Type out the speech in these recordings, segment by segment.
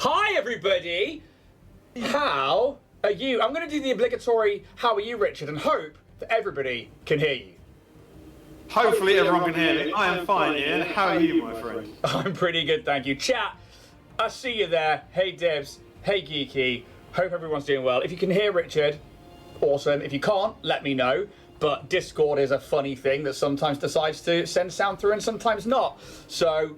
Hi, everybody! How are you? I'm going to do the obligatory how are you, Richard, and hope that everybody can hear you. Hopefully everyone can hear me. I am fine, Ian. How are you, my friend? I'm pretty good, thank you. Chat, I see you there. Hey, Dibs. Hey, Geeky. Hope everyone's doing well. If you can hear Richard, awesome. If you can't, let me know. But Discord is a funny thing that sometimes decides to send sound through and sometimes not. So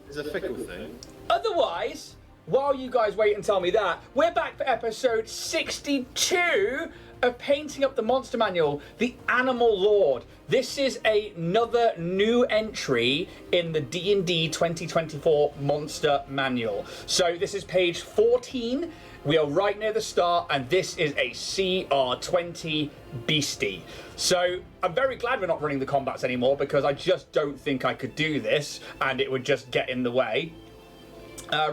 It's a fickle thing. Otherwise, while you guys wait and tell me that, we're back for episode 62 of Painting Up the Monster Manual, The Animal Lord. This is another new entry in the D&D 2024 Monster Manual. So this is page 14. We are right near the start, and this is a CR20 beastie. So I'm very glad we're not running the combats anymore, because I just don't think I could do this, and it would just get in the way.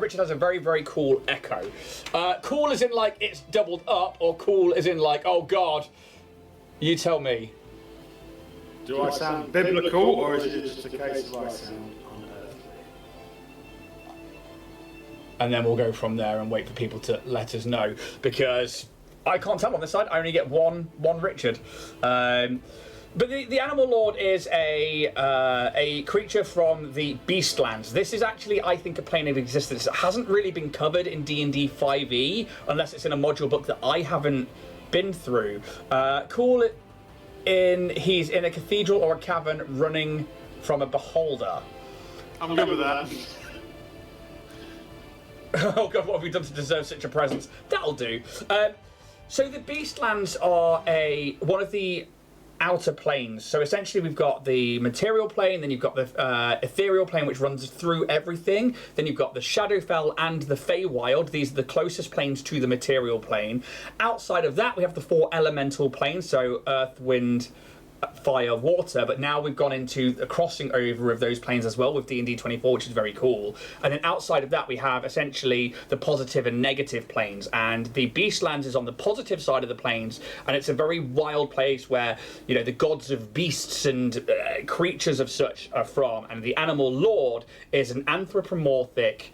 Richard has a very, very cool echo. Cool as in like it's doubled up, or cool as in like, oh god, you tell me. Do I sound biblical, or is it just a case of I sound unearthly? And then we'll go from there and wait for people to let us know, because I can't tell on this side. I only get one Richard. But the Animal Lord is a creature from the Beastlands. This is actually, I think, a plane of existence that hasn't really been covered in D&D 5e, unless it's in a module book that I haven't been through. He's in a cathedral or a cavern running from a beholder. I'm good with that. Oh god, what have we done to deserve such a presence? That'll do. So the Beastlands are one of the outer planes. So essentially we've got the material plane, then you've got the ethereal plane, which runs through everything, then you've got the Shadowfell and the Feywild. These are the closest planes to the material plane. Outside of that we have the 4 elemental planes, so earth, wind, fire, water, but now we've gone into the crossing over of those planes as well with D&D 24, which is very cool. And then outside of that we have essentially the positive and negative planes, and the Beastlands is on the positive side of the planes, and it's a very wild place where, you know, the gods of beasts and creatures of such are from, and the Animal Lord is an anthropomorphic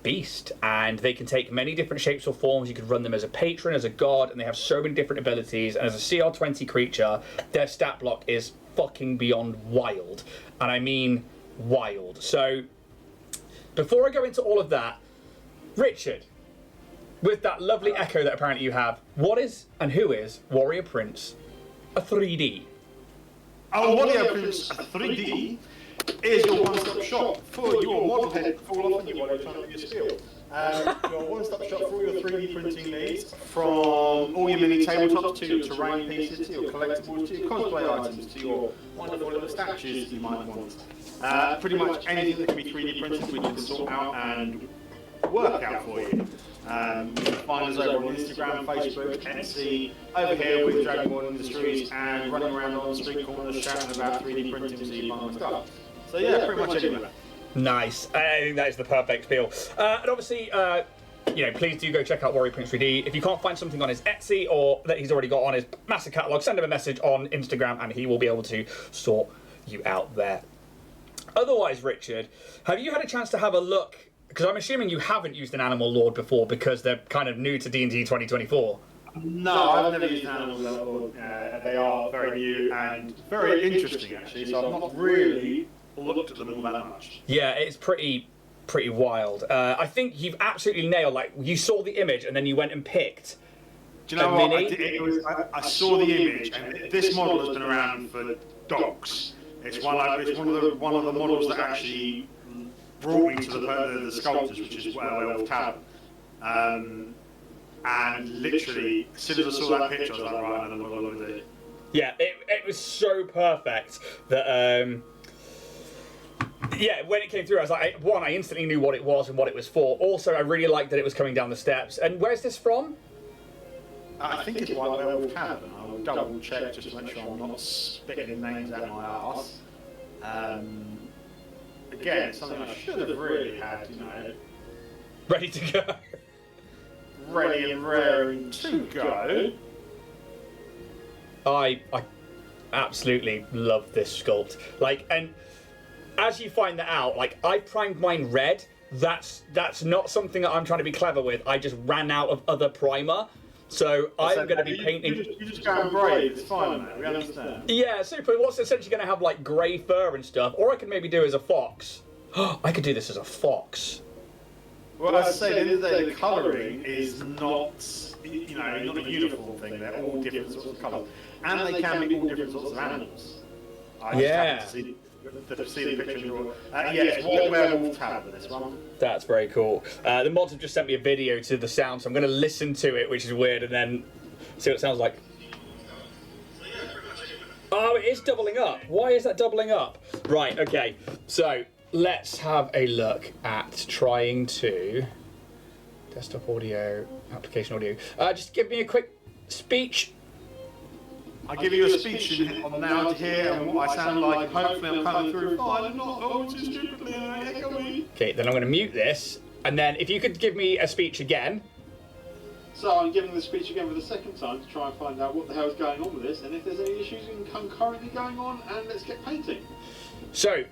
beast, and they can take many different shapes or forms. You could run them as a patron, as a god, and they have so many different abilities. And as a CR20 creature, their stat block is fucking beyond wild, and I mean wild. So before I go into all of that, Richard, with that lovely echo that apparently you have, what is and who is Warrior Prince a 3D? Warrior Prince 3D is your one-stop shop for your model head to fall off and you want to try your skill. Your one-stop shop for all your 3D printing needs, from all your mini tabletops to your terrain pieces, to your collectibles, to your cosplay items, to your wonderful little statues you might want. Pretty much anything that can be 3D printed we can sort out and work out for you. You can find us over on Instagram, Facebook, Etsy, over here with Dragonborn Industries, and running around on the street corners shouting about 3D printing so you find my stuff. So yeah, pretty much anywhere. Nice. I think that is the perfect spiel. And obviously, you know, please do go check out Warrior Prince 3D. If you can't find something on his Etsy or that he's already got on his massive catalogue, send him a message on Instagram and he will be able to sort you out there. Otherwise, Richard, have you had a chance to have a look? Because I'm assuming you haven't used an Animal Lord before, because they're kind of new to D&D 2024. No, I've never used an Animal Lord. They are very new and very interesting, actually, so I've not really looked at them all that much. Yeah, it's pretty wild. I think you've absolutely nailed, like, you saw the image and then you went and picked. Do you know what? I saw the image, and this model has been around for dogs. It's one of the models that actually brought me to the sculptors, which is Elf Tavern. And literally, as soon as I saw that picture, I was like, right, another model over there. Yeah, it was so perfect that, yeah, when it came through, I was like, one, I instantly knew what it was and what it was for. Also, I really liked that it was coming down the steps. And where's this from? I think it's White Elf Tavern. I will double check just to make sure I'm not spitting names out my arse. Again, it's something I should have really had, you know, ready to go. Ready and raring to go. I absolutely love this sculpt. Like, and as you find that out, like, I primed mine red that's not something that I'm trying to be clever with. I just ran out of other primer. So I'm going to be painting... You just go brave, it's fine, mate, we understand. Yeah, super. What's essentially going to have, like, grey fur and stuff. Or I can maybe do as a fox. I could do this as a fox. Well, as I say, at the end of the day, the colouring is not, not a uniform thing. They're all different sorts of colours. And they can be all different sorts of animals. I just happen to see the picture. It's one werewolf tab in this one. That's very cool. The mods have just sent me a video to the sound, so I'm going to listen to it, which is weird, and then see what it sounds like. Oh, it is doubling up. Why is that doubling up? Right, okay. So, let's have a look at trying to... Desktop audio, application audio. Just give me a quick speech. I'll give you a speech on now to hear and what I sound like. Hopefully I'm coming through fine and not too stupidly echoey. Okay, then I'm going to mute this, and then if you could give me a speech again. So I'm giving the speech again for the second time to try and find out what the hell is going on with this, and if there's any issues concurrently going on, and let's get painting. So,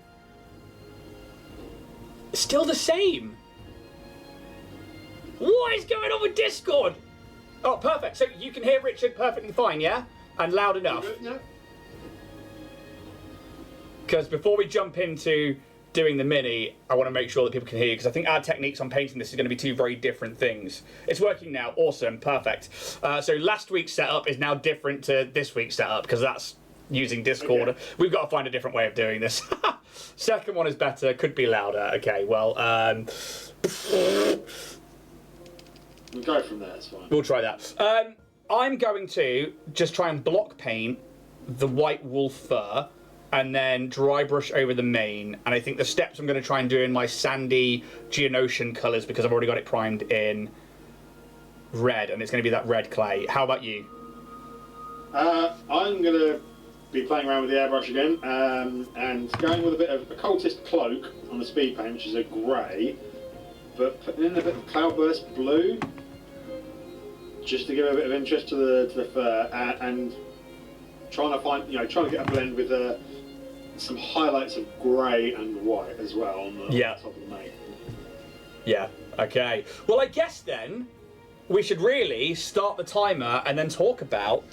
still the same. What is going on with Discord? Oh, perfect. So you can hear Richard perfectly fine, yeah? And loud enough. Yeah. Because before we jump into doing the mini, I want to make sure that people can hear you, because I think our techniques on painting this is going to be two very different things. It's working now. Awesome. Perfect. So last week's setup is now different to this week's setup, because that's using Discord. Okay. We've got to find a different way of doing this. Second one is better. Could be louder. Okay, well... We'll go from there, it's fine. We'll try that. I'm going to just try and block paint the white wolf fur and then dry brush over the mane. And I think the steps I'm going to try and do in my sandy Geonosian colours, because I've already got it primed in red, and it's going to be that red clay. How about you? I'm going to be playing around with the airbrush again and going with a bit of a cultist cloak on the speed paint, which is a grey, but putting in a bit of cloudburst blue, just to give a bit of interest to the fur, and trying to get a blend with some highlights of grey and white as well on the top of the mane. Yeah. Okay. Well, I guess then we should really start the timer and then talk about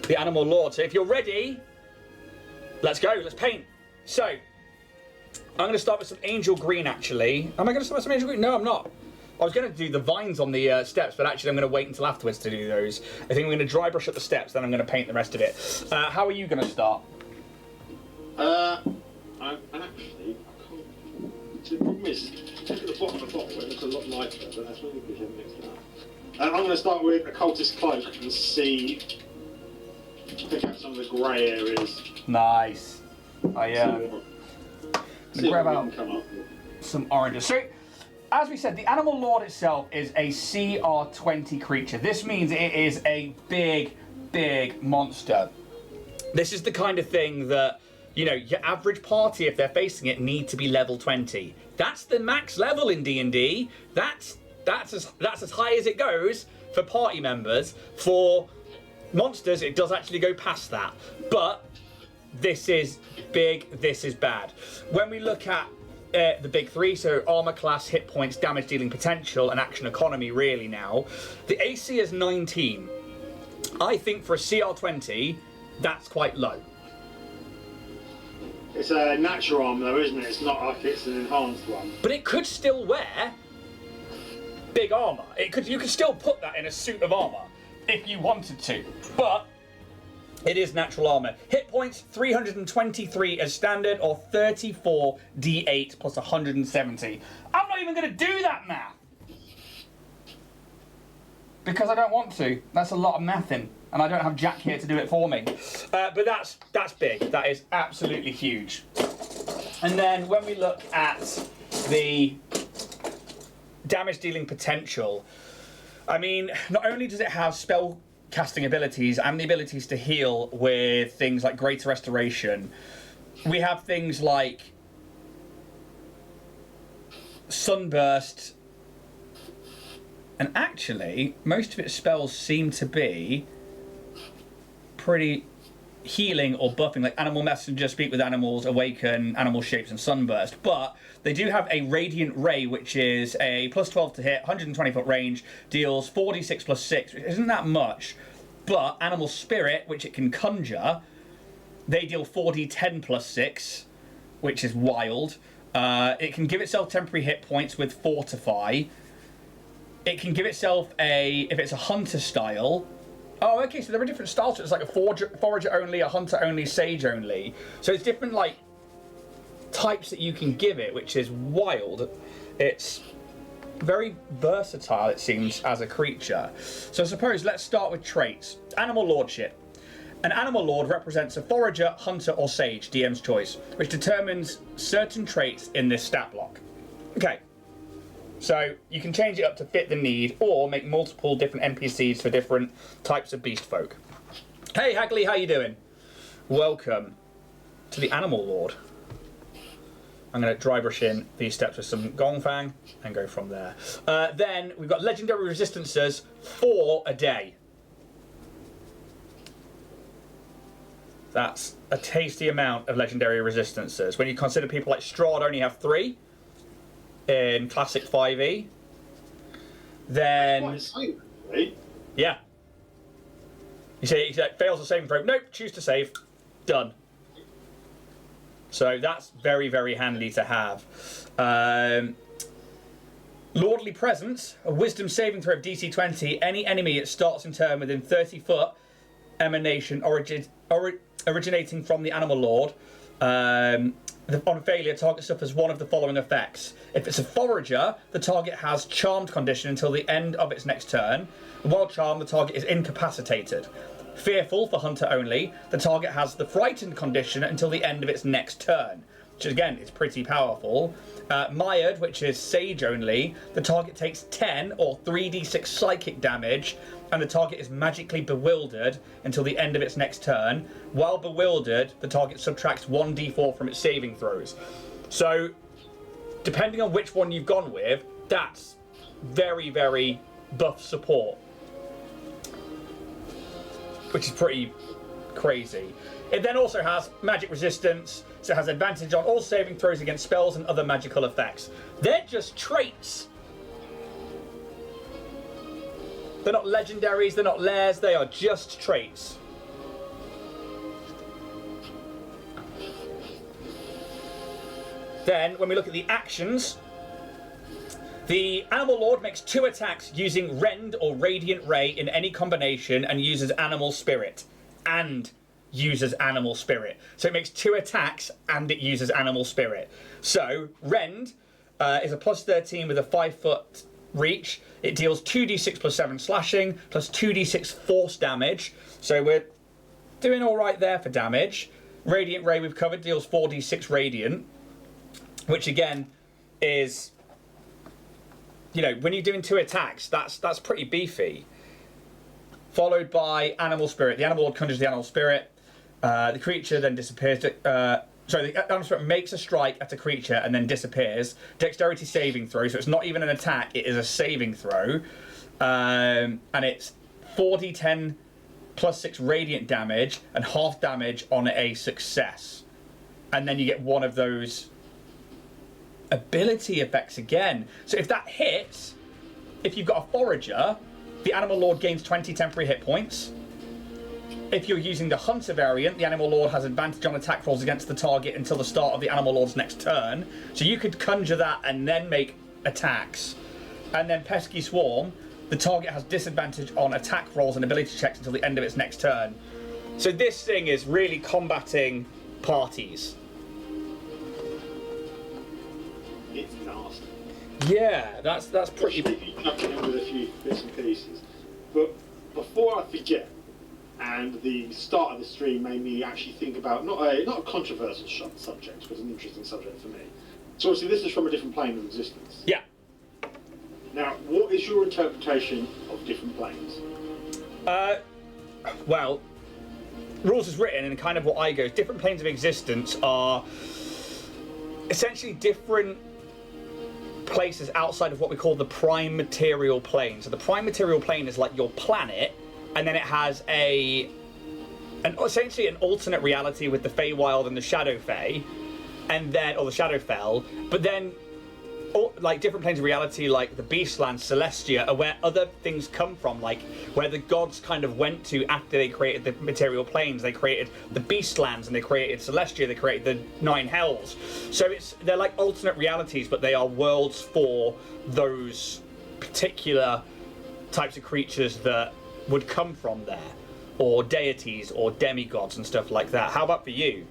the Animal Lord. So if you're ready, let's go. Let's paint. So I'm going to start with some angel green. Actually, am I going to start with some angel green? No, I'm not. I was going to do the vines on the steps, but actually I'm going to wait until afterwards to do those. I think I'm going to dry brush up the steps, then I'm going to paint the rest of it. How are you going to start? I can't. The problem is, look at the bottom of the bottle, it looks a lot lighter, but that's really because you haven't mixed it up. I'm going to start with a cultist cloak and pick out some of the grey areas. Nice. I'm going to grab out some oranges. So, as we said, the Animal Lord itself is a CR20 creature. This means it is a big, big monster. This is the kind of thing that, your average party, if they're facing it, need to be level 20. That's the max level in D&D. That's as high as it goes for party members. For monsters, it does actually go past that. But this is big, this is bad. When we look at the big three, so armor class, hit points, damage dealing potential, and action economy really now, the AC is 19. I think for a CR20, that's quite low. It's a natural armor though, isn't it? It's not like it's an enhanced one. But it could still wear big armor. You could still put that in a suit of armor if you wanted to. But it is natural armor. Hit points, 323 as standard, or 34 D8 plus 170. I'm not even going to do that math. Because I don't want to. That's a lot of mathing. And I don't have Jack here to do it for me. But that's big. That is absolutely huge. And then when we look at the damage dealing potential, I mean, not only does it have spell casting abilities and the abilities to heal with things like Greater Restoration, we have things like Sunburst, and actually most of its spells seem to be pretty healing or buffing, like Animal Messenger, Speak with Animals, Awaken, Animal Shapes, and Sunburst, but they do have a Radiant Ray, which is a plus 12 to hit, 120-foot range, deals 4d6 plus 6, which isn't that much, but Animal Spirit, which it can conjure, they deal 4d10 plus 6, which is wild. It can give itself temporary hit points with Fortify. It can give itself if it's a hunter style. Oh, okay, so there are different styles. So it's like a forager only, a hunter only, sage only. So it's different, like, types that you can give it, which is wild. It's very versatile, it seems, as a creature. So I suppose let's start with traits. Animal Lordship. An Animal Lord represents a forager, hunter, or sage, DM's choice, which determines certain traits in this stat block. Okay. So you can change it up to fit the need, or make multiple different NPCs for different types of beast folk. Hey Hagley, how you doing? Welcome to the Animal Lord. I'm going to dry brush in these steps with some Gongfang and go from there. Then we've got legendary resistances, 4 a day. That's a tasty amount of legendary resistances. When you consider people like Strahd only have 3 in Classic 5e, then That's quite insane, right? yeah. You say fails a saving throw. Nope, choose to save. Done. So that's very, very handy to have. Lordly Presence, a Wisdom saving throw of DC 20. Any enemy it starts in turn within 30 foot emanation originating from the Animal Lord. On failure, target suffers one of the following effects. If it's a forager, the target has charmed condition until the end of its next turn. While charmed, the target is incapacitated. Fearful, for hunter only, the target has the frightened condition until the end of its next turn, which again is pretty powerful. Mired, which is sage only, the target takes 10 or 3d6 psychic damage, and the target is magically bewildered until the end of its next turn. While bewildered, the target subtracts 1d4 from its saving throws. So, depending on which one you've gone with, that's very, very buff support, which is pretty crazy. It then also has magic resistance, so it has advantage on all saving throws against spells and other magical effects. They're just traits. They're not legendaries, they're not lairs, they are just traits. Then, when we look at the actions, the Animal Lord makes 2 attacks using Rend or Radiant Ray in any combination and uses Animal Spirit. So it makes 2 attacks and it uses Animal Spirit. So, Rend is a plus 13 with a 5-foot reach. It deals 2d6 plus 7 slashing, plus 2d6 force damage. So we're doing alright there for damage. Radiant Ray we've covered, deals 4d6 radiant, which again is, you know, when you're doing 2 attacks, that's pretty beefy. Followed by Animal Spirit. The Animal Lord conjures the Animal Spirit. The creature then disappears. The Animal Spirit makes a strike at a creature and then disappears. Dexterity saving throw, so it's not even an attack, it is a saving throw. And it's 4d10 plus 6 radiant damage and half damage on a success. And then you get one of those ability effects again. So if that hits, if you've got a forager, the Animal Lord gains 20 temporary hit points. If you're using the Hunter variant, the Animal Lord has advantage on attack rolls against the target until the start of the Animal Lord's next turn. So you could conjure that and then make attacks. And then Pesky Swarm, the target has disadvantage on attack rolls and ability checks until the end of its next turn. So this thing is really combating parties. It's nasty. Yeah, that's pretty... Especially if you tuck it in with a few bits and pieces. But before I forget, and the start of the stream made me actually think about not a controversial subject, but an interesting subject for me. So obviously this is from a different plane of existence. Yeah. Now, what is your interpretation of different planes? Well, rules is written, and kind of what I go, different planes of existence are essentially different places outside of what we call the prime material plane. So the prime material plane is like your planet, and then it has a essentially an alternate reality with the Feywild and the Shadowfey, and then or the Shadowfell, but then like different planes of reality, like the Beastland, Celestia, are where other things come from, like where the gods kind of went to after they created the material planes. They created the Beastlands and they created Celestia. They created the Nine Hells. So they're like alternate realities, but they are worlds for those particular types of creatures that would come from there, or deities or demigods and stuff like that. How about for you?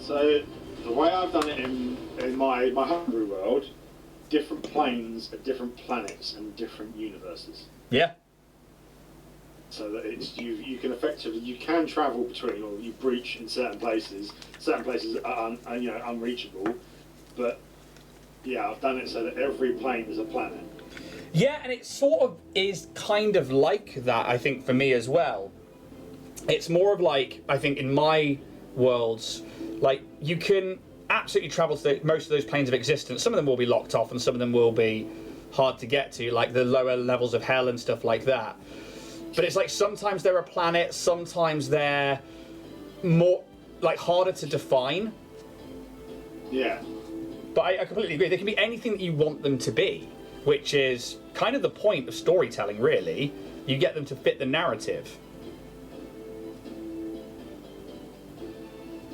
So the way I've done it in my homebrew world, different planes are different planets and different universes. Yeah. So that it's you can effectively you can travel between, or you breach in certain places. Certain places are unreachable, but yeah, I've done it so that every plane is a planet. Yeah, and it sort of is kind of like that, I think, for me as well. It's more of like, I think in my worlds, like you can absolutely travel to most of those planes of existence. Some of them will be locked off and some of them will be hard to get to, like the lower levels of hell and stuff like that. But it's like sometimes they're a planet, sometimes they're more like harder to define. Yeah. But I completely agree. They can be anything that you want them to be, which is kind of the point of storytelling, really. You get them to fit the narrative.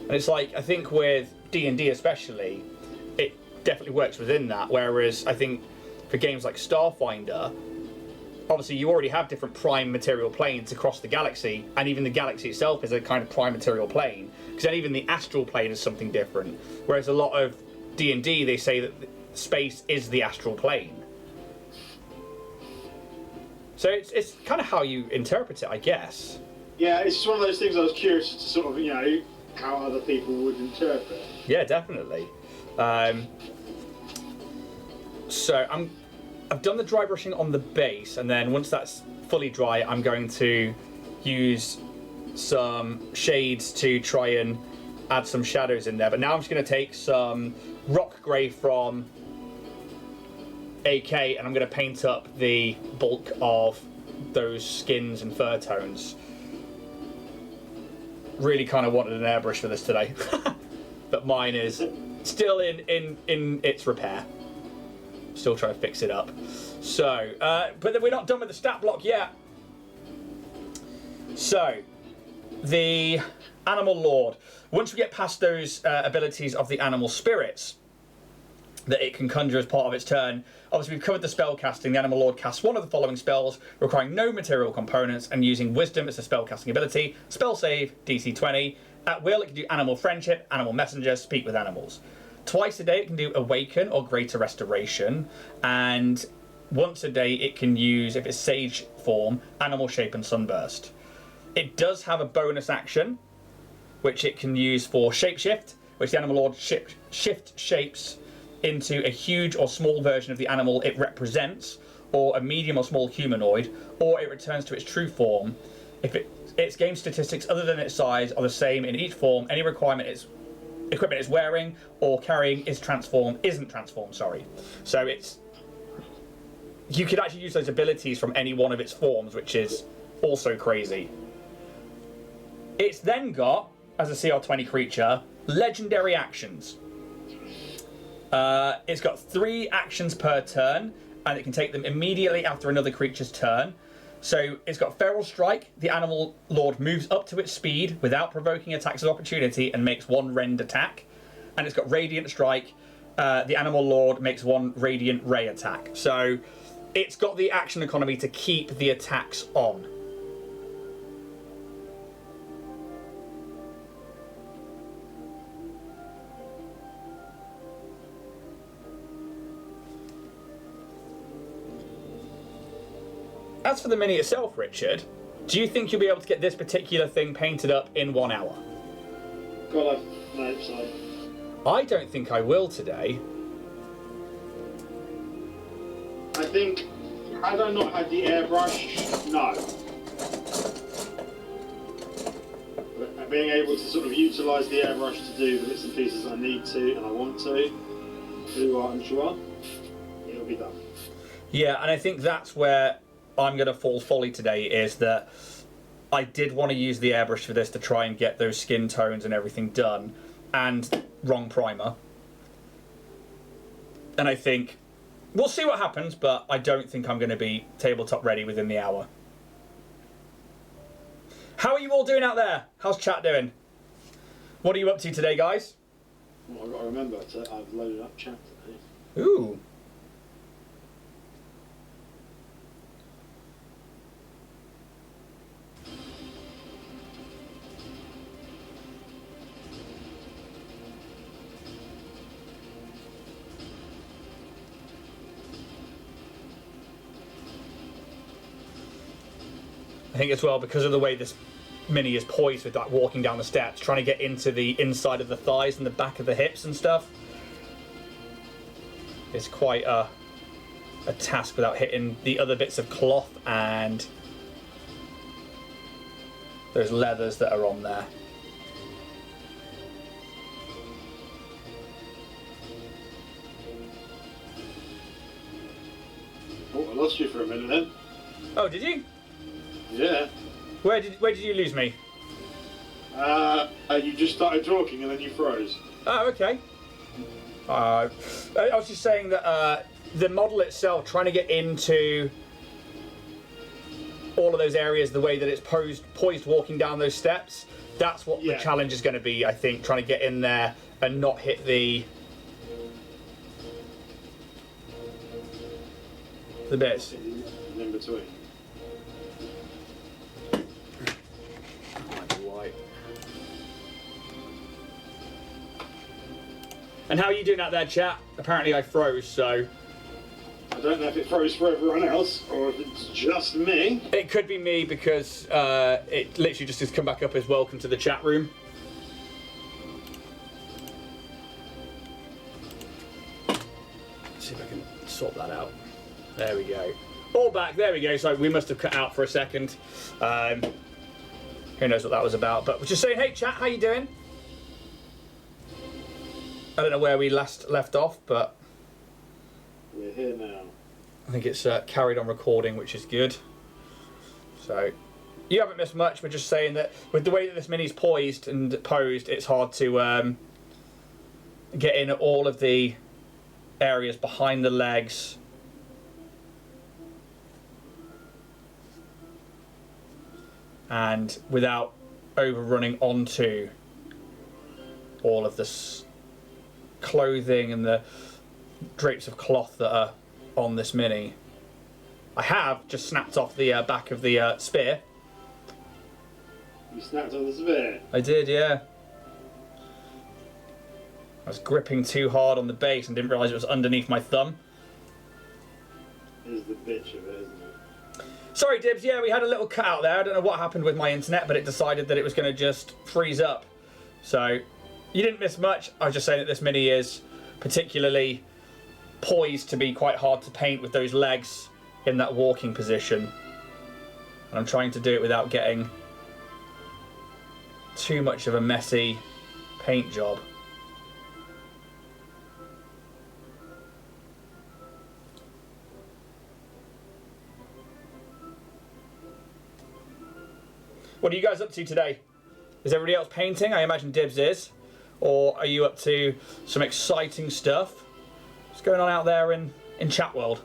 And it's like, I think with D&D especially, it definitely works within that, whereas I think for games like Starfinder, obviously you already have different prime material planes across the galaxy, and even the galaxy itself is a kind of prime material plane, because then even the astral plane is something different, whereas a lot of D&D, they say that space is the astral plane. So it's kind of how you interpret it, I guess. Yeah, it's just one of those things I was curious to sort of, how other people would interpret. Yeah, definitely. So I've done the dry brushing on the base, and then once that's fully dry, I'm going to use some shades to try and add some shadows in there. But now I'm just going to take some rock grey from AK, and I'm going to paint up the bulk of those skins and fur tones. Really kind of wanted an airbrush for this today, but mine is still in its repair. Still trying to fix it up. So, but then we're not done with the stat block yet. So, the Animal Lord. Once we get past those abilities of the animal spirits that it can conjure as part of its turn, obviously we've covered the spell casting. The Animal Lord casts one of the following spells, requiring no material components and using Wisdom as a spell casting ability. Spell save, DC 20. At will, it can do Animal Friendship, Animal Messenger, Speak with Animals. Twice a day it can do Awaken or Greater Restoration, and once a day it can use, if it's Sage form, Animal Shape and Sunburst. It does have a bonus action, which it can use for Shapeshift, which the Animal Lord shift shapes into a huge or small version of the animal it represents, or a medium or small humanoid, or it returns to its true form. If its game statistics other than its size are the same in each form, any equipment it's wearing or carrying isn't transformed, sorry. So you could actually use those abilities from any one of its forms, which is also crazy. It's then got, as a CR20 creature, legendary actions. It's got 3 actions per turn, and it can take them immediately after another creature's turn. So it's got Feral Strike. The Animal Lord moves up to its speed without provoking attacks of opportunity and makes 1 rend attack. And it's got Radiant Strike. The Animal Lord makes 1 Radiant Ray attack. So it's got the action economy to keep the attacks on. As for the mini itself, Richard, do you think you'll be able to get this particular thing painted up in 1 hour? God, I hope so. I don't think I will today. I think, had I not had the airbrush, no. But being able to sort of utilise the airbrush to do the bits and pieces I need to and I want to, I'm sure, it'll be done. Yeah, and I think that's where I'm going to fall folly today, is that I did want to use the airbrush for this to try and get those skin tones and everything done, and wrong primer. And I think we'll see what happens, but I don't think I'm going to be tabletop ready within the hour. How are you all doing out there? How's chat doing? What are you up to today, guys? Well, I've got to remember I've loaded up chat today. Ooh. I think as well, because of the way this mini is poised with that walking down the steps, trying to get into the inside of the thighs and the back of the hips and stuff, it's quite a task without hitting the other bits of cloth and those leathers that are on there. Oh, I lost you for a minute then. Oh, did you? Yeah. Where did you lose me? You just started talking and then you froze. Oh, okay. I was just saying that the model itself, trying to get into all of those areas, the way that it's poised walking down those steps, that's what the challenge is going to be, I think, trying to get in there and not hit the bits. In between. And how are you doing out there, chat? Apparently I froze, so... I don't know if it froze for everyone else, or if it's just me. It could be me, because it literally just has come back up as welcome to the chat room. Let's see if I can sort that out. There we go. All back, there we go. So we must have cut out for a second. Who knows what that was about, but we're just saying, hey chat, how you doing? I don't know where we last left off, but We're here now. I think it's carried on recording, which is good. So you haven't missed much. We're just saying that with the way that this mini's poised and posed, it's hard to get in all of the areas behind the legs. And without overrunning onto all of this clothing and the drapes of cloth that are on this mini. I have just snapped off the back of the spear. You snapped on the spear? I did, yeah. I was gripping too hard on the base and didn't realise it was underneath my thumb. Is the bitch of it, isn't it? Sorry, Dibs, yeah, we had a little cut out there. I don't know what happened with my internet, but it decided that it was going to just freeze up. So, you didn't miss much. I was just saying that this mini is particularly poised to be quite hard to paint with those legs in that walking position. And I'm trying to do it without getting too much of a messy paint job. What are you guys up to today? Is everybody else painting? I imagine Dibs is. Or are you up to some exciting stuff? What's going on out there in chat world?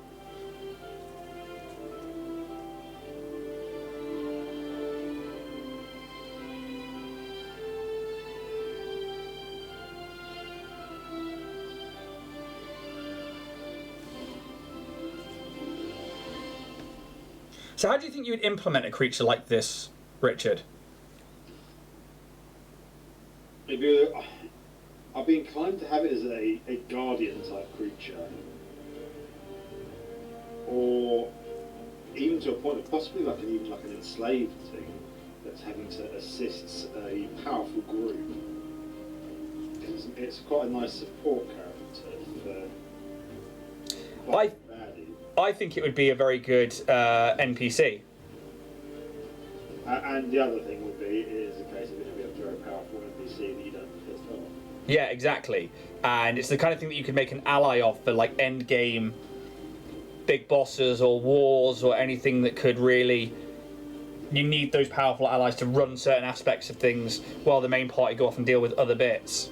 So how do you think you would implement a creature like this, Richard? Maybe I'd be inclined to have it as a guardian type creature, or even to a point of possibly even like an enslaved thing that's having to assist a powerful group. It's quite a nice support character for baddie. I think it would be a very good NPC. And the other thing would be, is a case of it being a very powerful NPC that you don't piss off. Yeah, exactly. And it's the kind of thing that you could make an ally of for like end game big bosses or wars or anything that could really you need those powerful allies to run certain aspects of things while the main party go off and deal with other bits.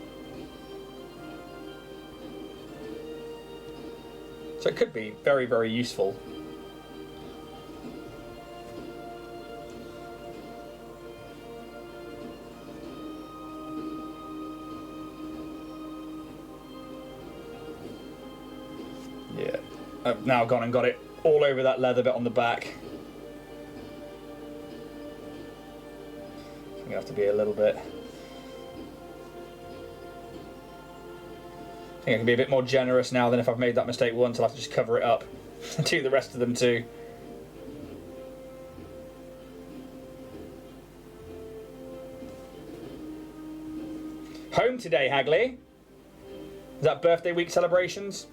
So it could be very, very useful. Yeah, I've now gone and got it all over that leather bit on the back. I'm gonna have to be a little bit. I think I can be a bit more generous now than if I've made that mistake once. I'll have to just cover it up and do the rest of them too. Home today, Hagley. Is that birthday week celebrations?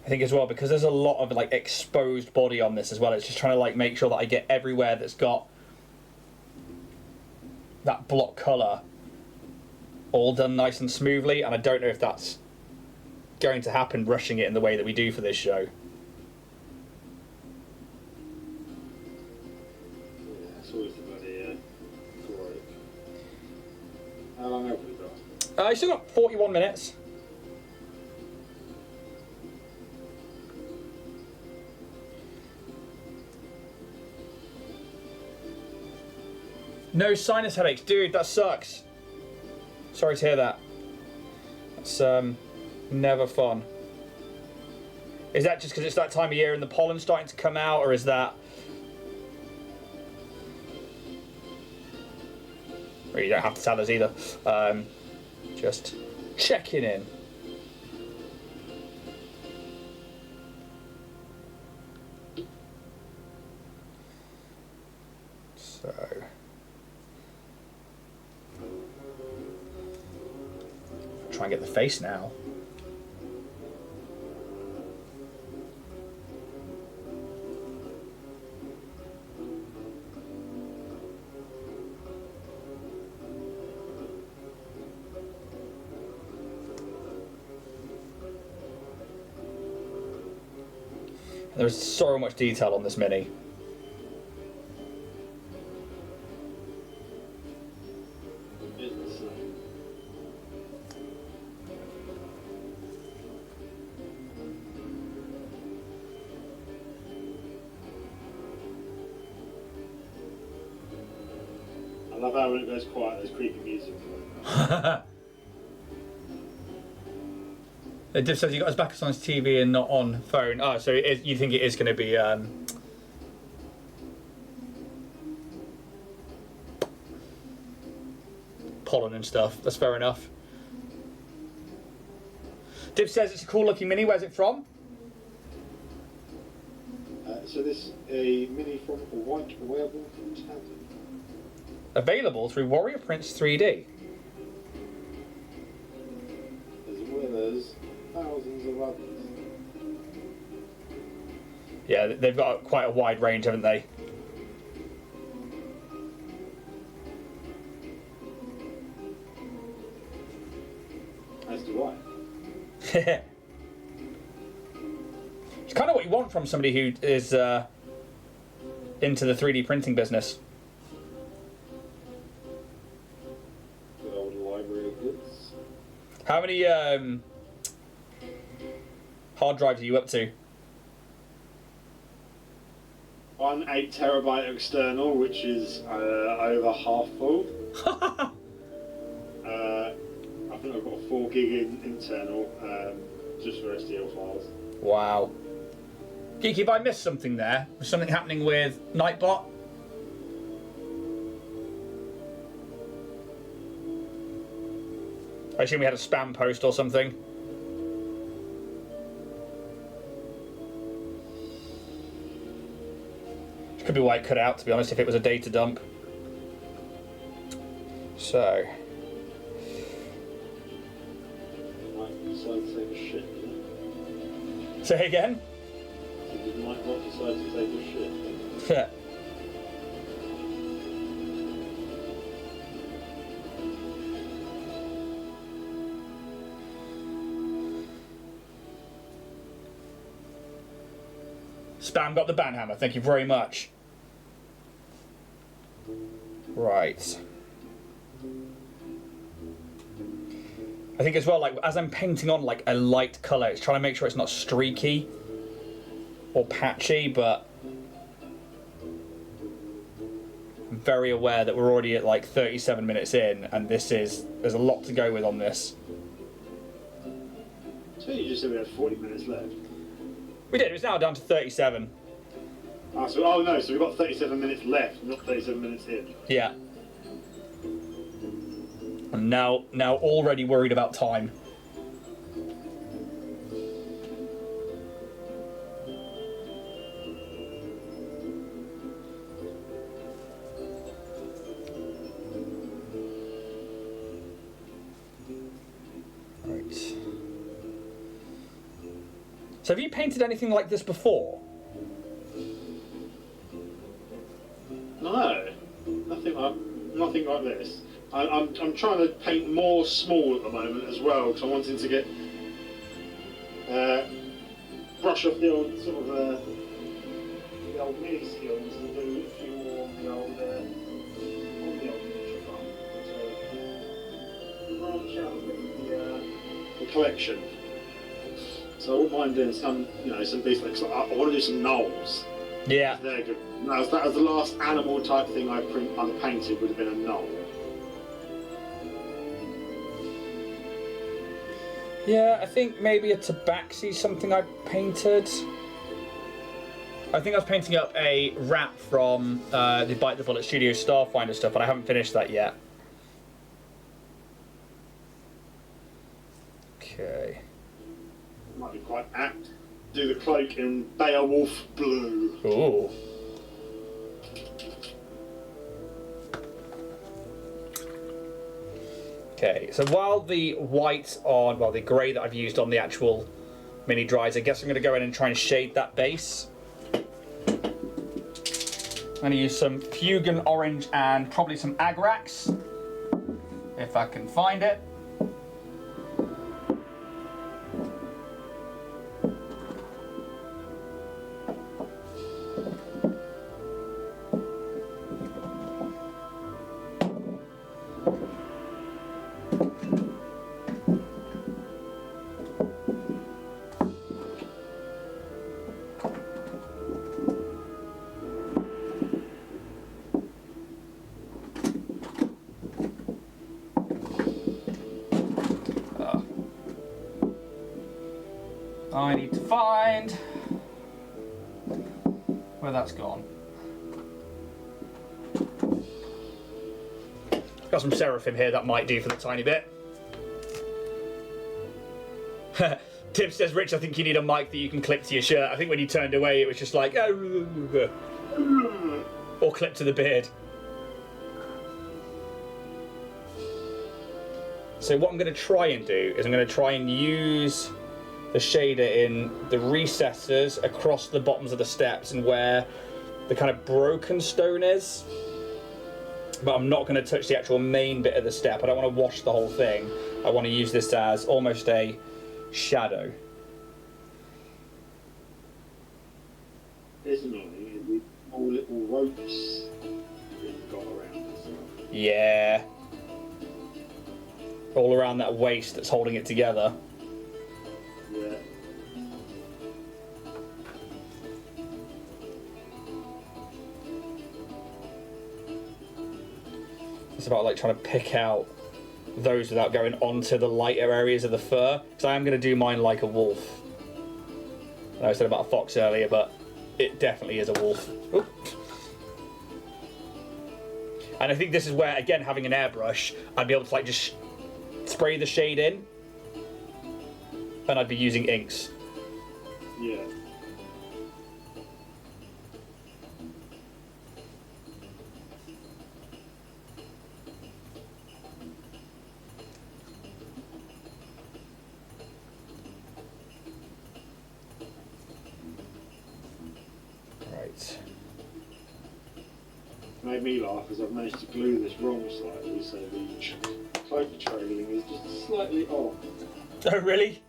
I think as well, because there's a lot of like exposed body on this as well, it's just trying to like make sure that I get everywhere that's got that block colour all done nice and smoothly, and I don't know if that's going to happen rushing it in the way that we do for this show. Yeah, that's always the bloody break. How long have we got? You still got 41 minutes. No sinus headaches, dude. That sucks. Sorry to hear that. That's never fun. Is that just because it's that time of year and the pollen's starting to come out, or is that? Well, you don't have to tell us either. Just checking in. So. Try and get the face now. There's so much detail on this mini. I love how when it goes quiet, there's creepy music. Div says he got his back on his TV and not on phone. Oh, so you think it is going to be pollen and stuff. That's fair enough. Div says it's a cool looking mini. Where's it from? So this is a mini from a White Werewolf Tavern. Available through Warrior Prince 3D. As well as thousands of others. Yeah, they've got quite a wide range, haven't they? As do I. It's kind of what you want from somebody who is into the 3D printing business. Good old library of goods. How many hard drives are you up to? One 8 terabyte external, which is over half full. I think I've got a 4 gig internal, just for STL files. Wow. Geeky, if I missed something there, was something happening with Nightbot? I assume we had a spam post or something. Could be why it cut out, to be honest, if it was a data dump. So. Might decide to take a shit. Say again? So you might not decide to take a shit. Yeah. Spam got the banhammer, thank you very much. Right. I think as well, like as I'm painting on like a light colour, it's trying to make sure it's not streaky or patchy, but I'm very aware that we're already at like 37 minutes in, and there's a lot to go with on this. So you just said we had 40 minutes left. We did. It's now down to 37. So we've got 37 minutes left, not 37 minutes in. Yeah. I'm now already worried about time. Right. So have you painted anything like this before? No, nothing like this. I'm trying to paint more small at the moment as well, because I'm wanting to get brush off the old sort of the old mini skills and do a few more on the old miniature front. So branch out a bit the collection. So I wouldn't mind doing some decent. Like, I want to do some gnolls. Yeah. They're good. That was the last animal type thing I painted, would have been a gnoll. Yeah, I think maybe a tabaxi, something I painted. I think I was painting up a wrap from the Bite the Bullet Studio Starfinder stuff, but I haven't finished that yet. Okay. Might be quite apt. Do the cloak in Beowulf blue. Ooh. Okay, so while the the grey that I've used on the actual mini dries, I guess I'm going to go in and try and shade that base. I'm going to use some Fugan Orange and probably some Agrax, if I can find it. I need to find where that's gone. Got some Seraphim here that might do for the tiny bit. Tim says, Rich, I think you need a mic that you can clip to your shirt. I think when you turned away, it was just like, or clip to the beard. So what I'm going to try and do is I'm going to try and use the shader in the recesses across the bottoms of the steps and where the kind of broken stone is. But I'm not going to touch the actual main bit of the step. I don't want to wash the whole thing. I want to use this as almost a shadow. It's annoying with all little ropes that you've got around and stuff. Yeah. All around that waist that's holding it together. Yeah. It's about like trying to pick out those without going onto the lighter areas of the fur. Because I am going to do mine like a wolf. I know I said about a fox earlier, but it definitely is a wolf. Oop. And I think this is where, again, having an airbrush, I'd be able to like just spray the shade in. And I'd be using inks. Yeah. made me laugh because I've managed to glue this wrong slightly, so the cloak trailing is just slightly off. Oh, really?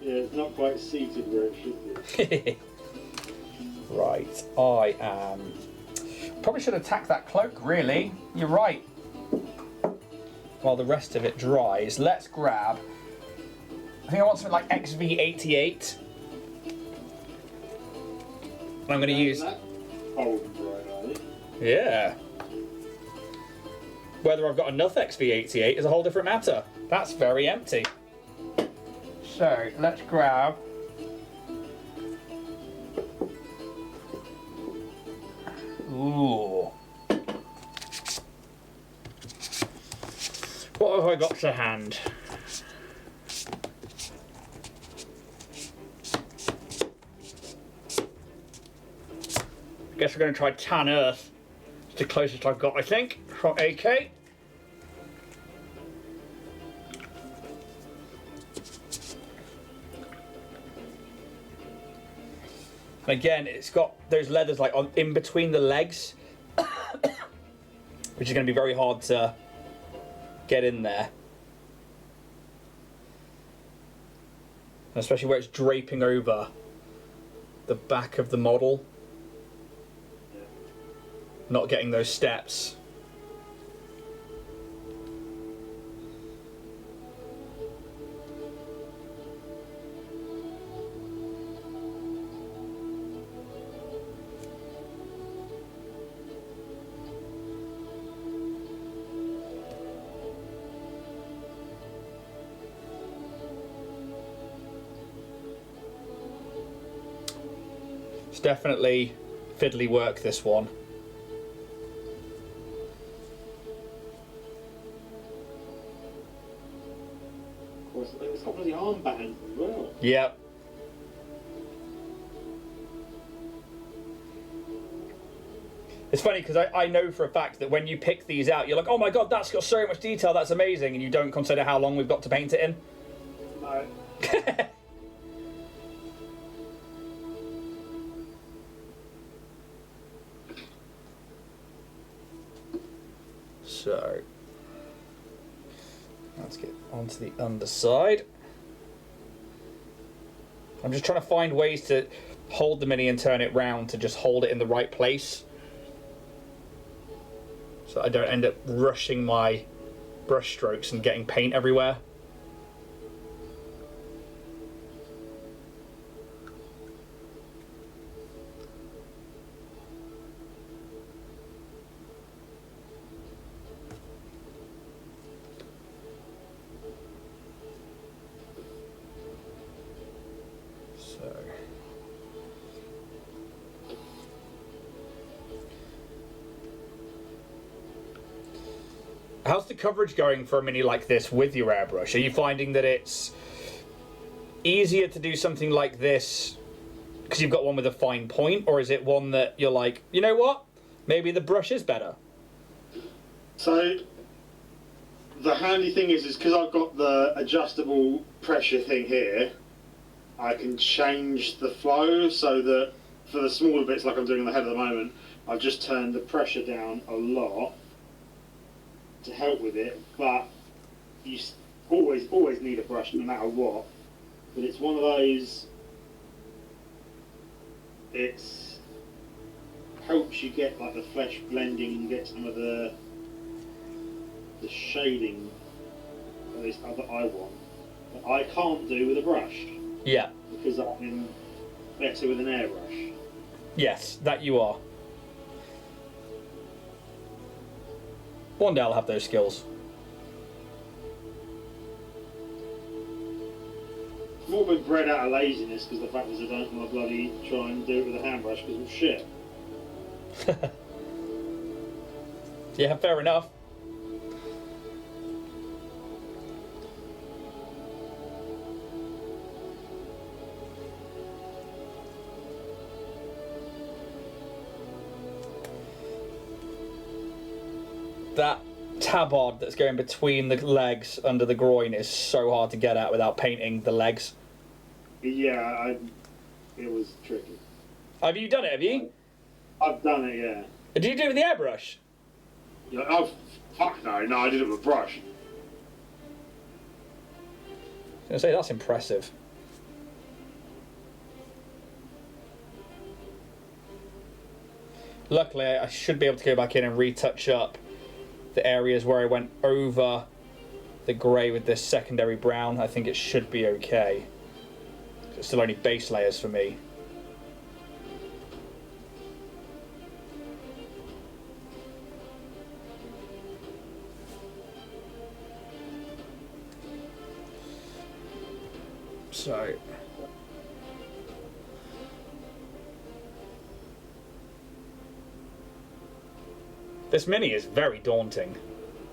Yeah, it's not quite seated where it should be. Right, I am... Probably should attack that cloak, really. You're right. While the rest of it dries, let's grab... I think I want something like XV88. I'm going to use... Oh, right, Yeah. Whether I've got enough XV88 is a whole different matter. That's very empty. So, let's grab... Ooh. What have I got to hand? I guess we're going to try Tan Earth. It's the closest I've got, I think, from AK. Again, it's got those leathers like on in between the legs, which is going to be very hard to get in there. And especially where it's draping over the back of the model. Not getting those steps. It's definitely fiddly work, this one. It's got bloody armbands as well. Yep. It's funny because I know for a fact that when you pick these out, you're like, oh my god, that's got so much detail, that's amazing, and you don't consider how long we've got to paint it in. No. So, let's get onto the underside. I'm just trying to find ways to hold the mini and turn it round to just hold it in the right place, so I don't end up rushing my brush strokes and getting paint everywhere. How's the coverage going for a mini like this with your airbrush? Are you finding that it's easier to do something like this because you've got one with a fine point, or is it one that you're like, you know what, maybe the brush is better? So the handy thing is because I've got the adjustable pressure thing here, I can change the flow so that for the smaller bits like I'm doing on the head at the moment, I've just turned the pressure down a lot to help with it, but you always need a brush no matter what. But it's one of those, it's helps you get like the flesh blending and get some of the shading at least that I want, that I can't do with a brush. Yeah. Because I'm better with an airbrush. Yes, that you are. One day I'll have those skills. I've more been bred out of laziness because the fact is I don't want to bloody try and do it with a handbrush because of shit. Yeah, fair enough. That tabard that's going between the legs under the groin is so hard to get at without painting the legs. Yeah, it was tricky. Have you done it, have you? I've done it, yeah. Did you do it with the airbrush? Yeah, oh, fuck no. No, I did it with a brush. I was going to say, that's impressive. Luckily, I should be able to go back in and retouch up the areas where I went over the grey with this secondary brown. I think it should be okay. It's still only base layers for me. So... this mini is very daunting.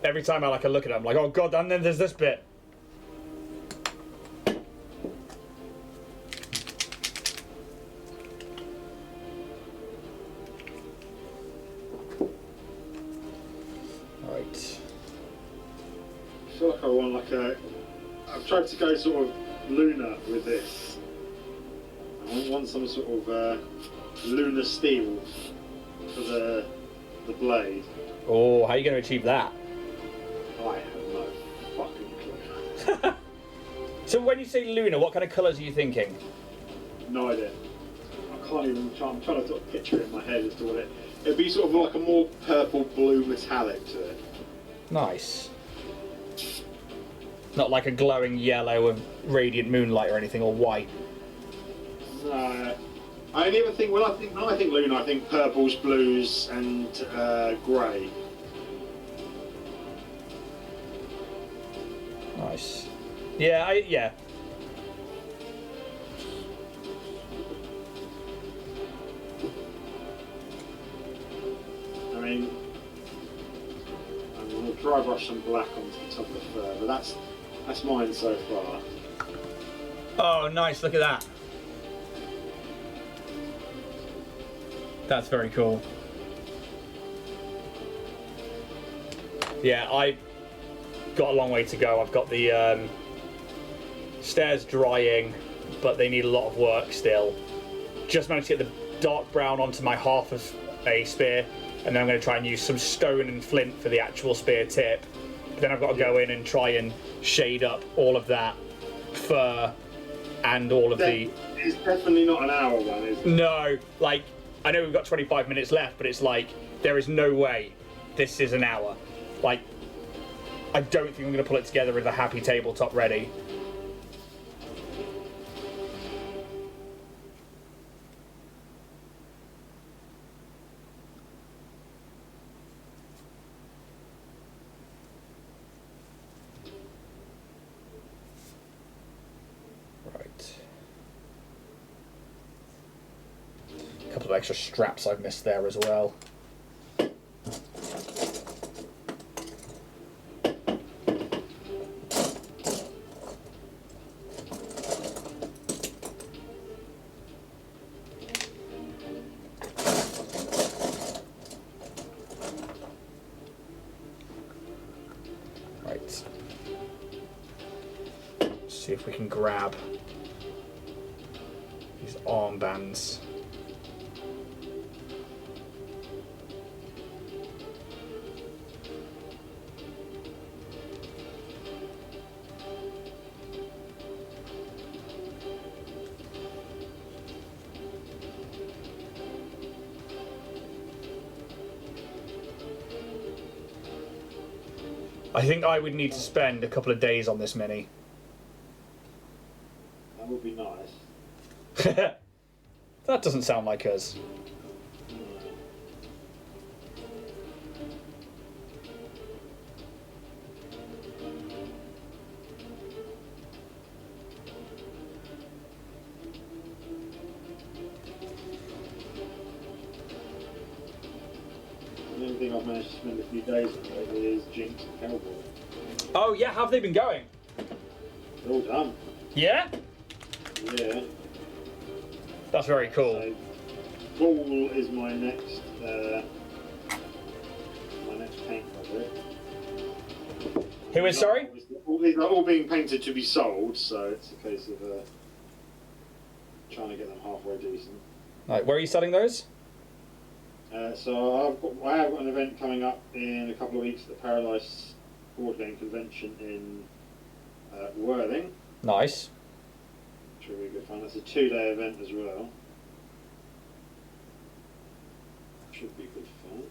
Every time I look at it, I'm like, oh god, and then there's this bit. Right. I feel like I want I've tried to go sort of lunar with this. I want some sort of lunar steel for the blade. Oh, how are you going to achieve that? I have no fucking clue. So when you say lunar, what kind of colours are you thinking? No idea. I can't even. I'm trying to sort of picture it in my head as to what it'd be sort of like a more purple blue metallic to it. Nice. Not like a glowing yellow of radiant moonlight or anything, or white. No. I don't even think when I think lunar, I think purples, blues, and grey. Nice. Yeah, yeah. I mean, I'm going to dry brush some black onto the top of the fur, but that's mine so far. Oh, nice! Look at that. That's very cool. Yeah, I got a long way to go. I've got the stairs drying, but they need a lot of work still. Just managed to get the dark brown onto my half of a spear, and then I'm going to try and use some stone and flint for the actual spear tip. But then I've got to go in and try and shade up all of that fur and all of the... It's definitely not an hour one, is it? No, like, I know we've got 25 minutes left, but it's like, there is no way this is an hour. Like, I don't think I'm going to pull it together with a happy tabletop ready. Right. A couple of extra straps I've missed there as well. See if we can grab these armbands. I think I would need to spend a couple of days on this mini. That would be nice. That doesn't sound like us. The only thing I've managed to spend a few days on is Jinx and Cowboy. Oh yeah, how have they been going? They're all done. Yeah? Yeah. That's very cool. So, Ball is my next paint project. Who is, sorry? These are all being painted to be sold, so it's a case of trying to get them halfway decent. Right, where are you selling those? So I have got an event coming up in a couple of weeks at the Paradise Board Game Convention in Worthing. Nice. Which will be good fun. That's a 2-day event as well. Should be good fun.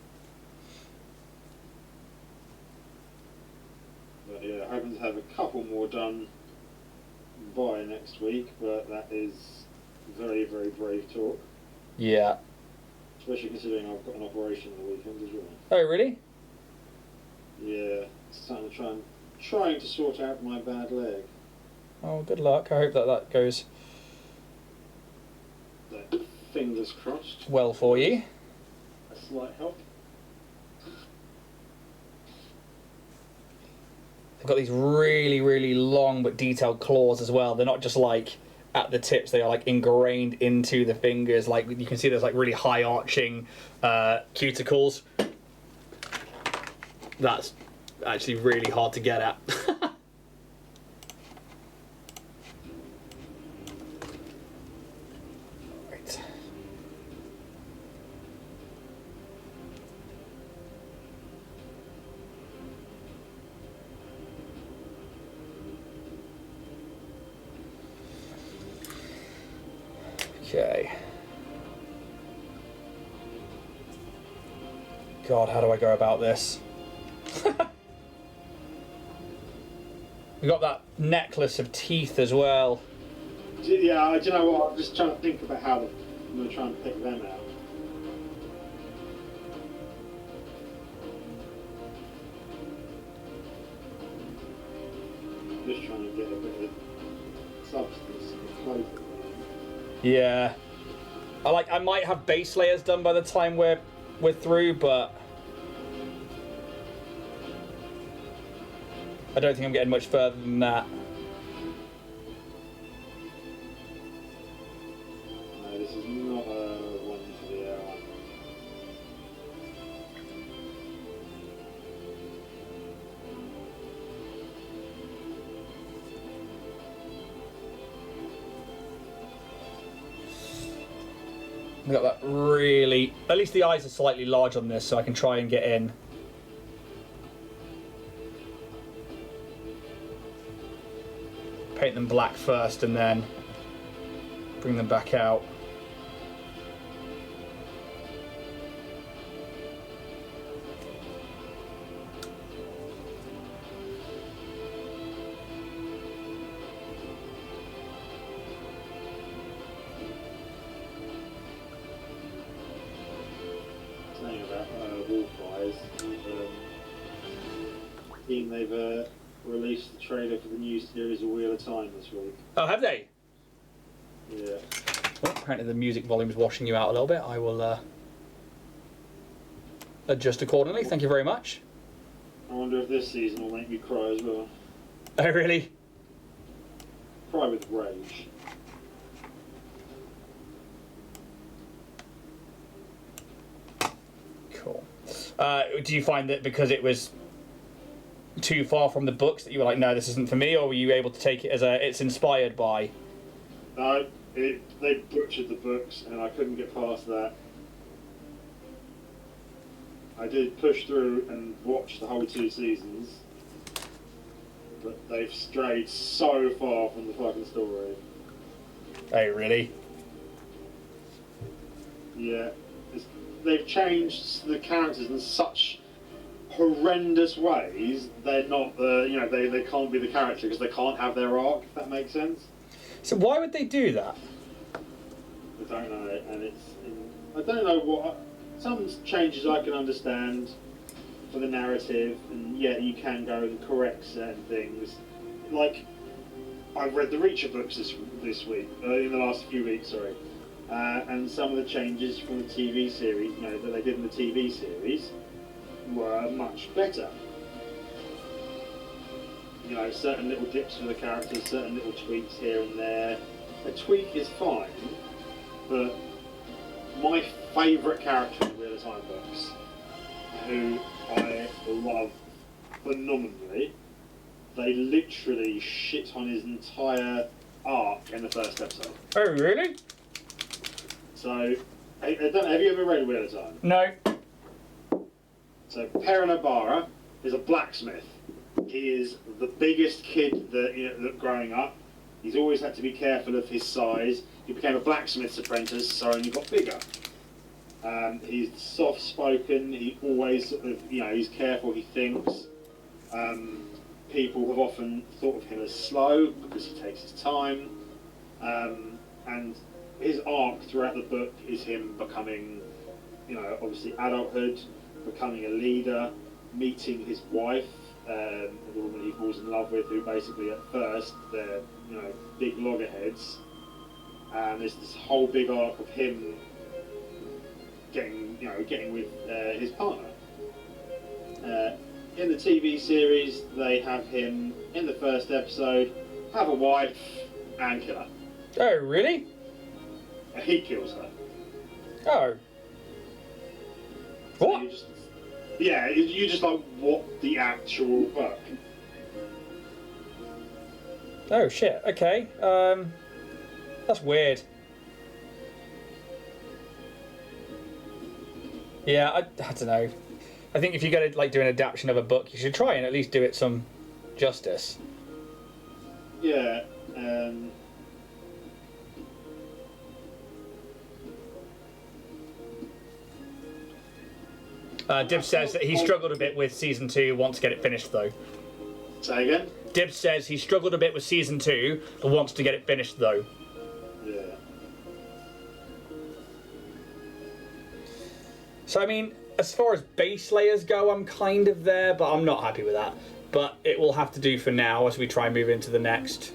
But yeah, hoping to have a couple more done by next week, but that is very, very brave talk. Yeah. Especially considering I've got an operation on the weekend as well. Oh, really? Yeah, starting to trying to sort out my bad leg. Oh, good luck. I hope that goes So, fingers crossed. well for you. A slight help. They've got these really, really long but detailed claws as well. They're not just like at the tips, they are like ingrained into the fingers. Like you can see there's like really high arching cuticles. That's actually really hard to get at. Right. Okay. God, how do I go about this? We got that necklace of teeth as well. Yeah, do you know what? I'm just trying to think about how I'm going to try and pick them out. Just trying to get a bit of substance in the clothing. Yeah. I might have base layers done by the time we're through, but I don't think I'm getting much further than that. No, this is not a one for the hour. We got that really. At least the eyes are slightly large on this, so I can try and get in. Paint them black first and then bring them back out. Saying about Wolfeyes, they've released the trailer for the new series of Wheel of Time this week. Oh, have they? Yeah. Well, apparently the music volume is washing you out a little bit. I will adjust accordingly. Thank you very much. I wonder if this season will make me cry as well. Oh, really? Cry with rage. Cool. Do you find that because it was too far from the books that you were like, no, this isn't for me, or were you able to take it as it's inspired by? No, they butchered the books and I couldn't get past that. I did push through and watch the whole 2 seasons, but they've strayed so far from the fucking story. Oh, really? Yeah. They've changed the characters in such horrendous ways. They're not they can't be the character because they can't have their arc, if that makes sense. So why would they do that? I don't know, and I don't know what. Some changes I can understand for the narrative, and yeah, you can go and correct certain things. Like, I've read the Reacher books this week, in the last few weeks, sorry, and some of the changes from the TV series, that they did in the TV series, were much better. Certain little dips for the characters, certain little tweaks here and there. A tweak is fine, but my favourite character in the Wheel of Time books, who I love phenomenally, they literally shit on his entire arc in the first episode. Oh, really? So, I don't know, have you ever read Wheel of Time? No. So Perenabara is a blacksmith. He is the biggest kid that growing up. He's always had to be careful of his size. He became a blacksmith's apprentice, so only got bigger. He's soft-spoken. He always sort of, he's careful. He thinks. People have often thought of him as slow because he takes his time. And his arc throughout the book is him becoming, obviously adulthood, becoming a leader, meeting his wife, the woman he falls in love with, who basically at first they're, big loggerheads. And there's this whole big arc of him getting with his partner. In the TV series, they have him in the first episode have a wife and kill her. Oh, really? He kills her. Oh. What? You just like, what the actual fuck? Oh shit. Okay. That's weird. Yeah, I don't know. I think if you're going to do an adaptation of a book, you should try and at least do it some justice. Yeah. Dibs says that he struggled a bit with season 2, wants to get it finished though. Say again? Dibs says he struggled a bit with season 2, but wants to get it finished though. Yeah. So I mean, as far as base layers go, I'm kind of there, but I'm not happy with that. But it will have to do for now as we try and move into the next.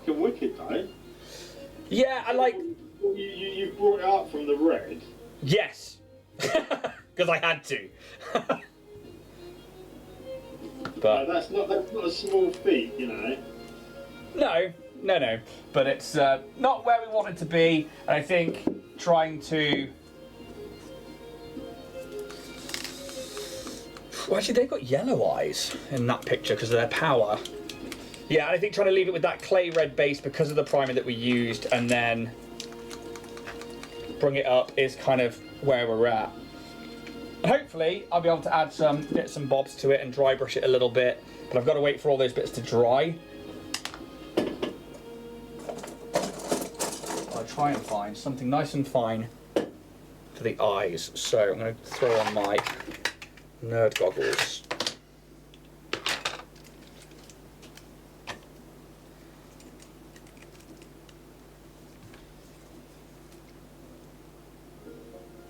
Wicked though. Yeah, I like. You brought it up from the red. Yes, because I had to. But that's not a small feat, No. But it's not where we want it to be, and I think trying to. Well, actually, they've got yellow eyes in that picture because of their power. Yeah, and I think trying to leave it with that clay red base because of the primer that we used, and then bring it up is kind of where we're at. And hopefully, I'll be able to add some bits and bobs to it and dry brush it a little bit, but I've got to wait for all those bits to dry. I'll try and find something nice and fine for the eyes. So I'm going to throw on my nerd goggles.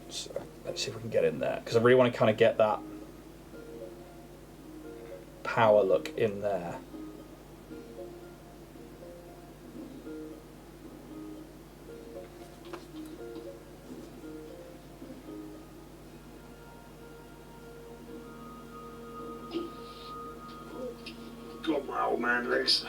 So let's see if we can get in there, because I really want to kind of get that power look in there. God, my old man legs.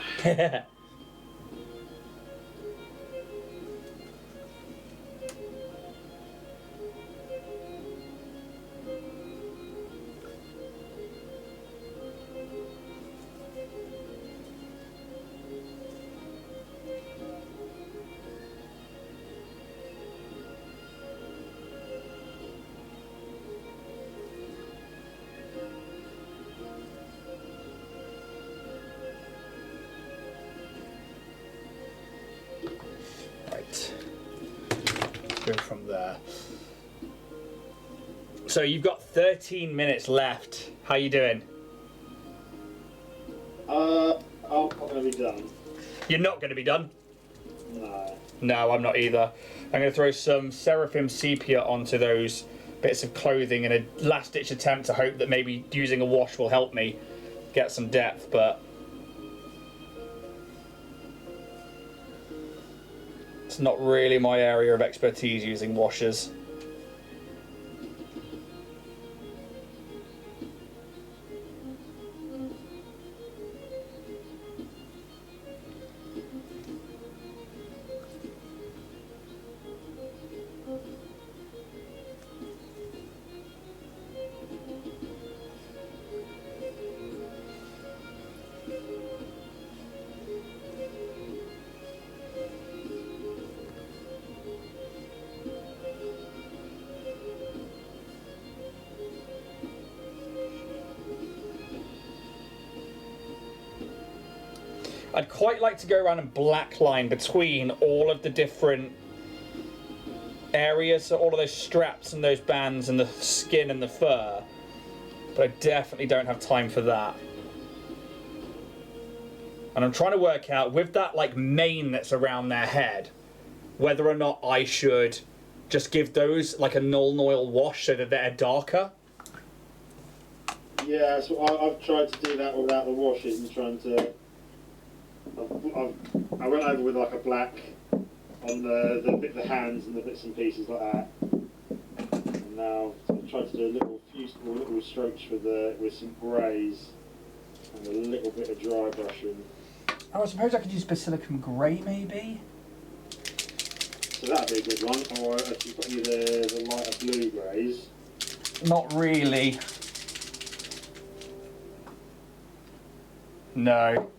Go from there. So you've got 13 minutes left. How you doing? I'm not going to be done. You're not going to be done? No. No, I'm not either. I'm going to throw some Seraphim Sepia onto those bits of clothing in a last-ditch attempt to hope that maybe using a wash will help me get some depth, but it's not really my area of expertise using washers. I'd quite like to go around and blackline between all of the different areas, so all of those straps and those bands and the skin and the fur. But I definitely don't have time for that. And I'm trying to work out, with that like mane that's around their head, whether or not I should just give those like a null oil wash so that they're darker. Yeah, so I've tried to do that without the washes and trying to. I went over with like a black on the hands and the bits and pieces like that. And now I've tried to do a few little strokes with some greys and a little bit of dry brushing. Oh, I suppose I could use Basilicum Grey maybe? So that'd be a good one. Or if you've got any of the lighter blue greys. Not really. No.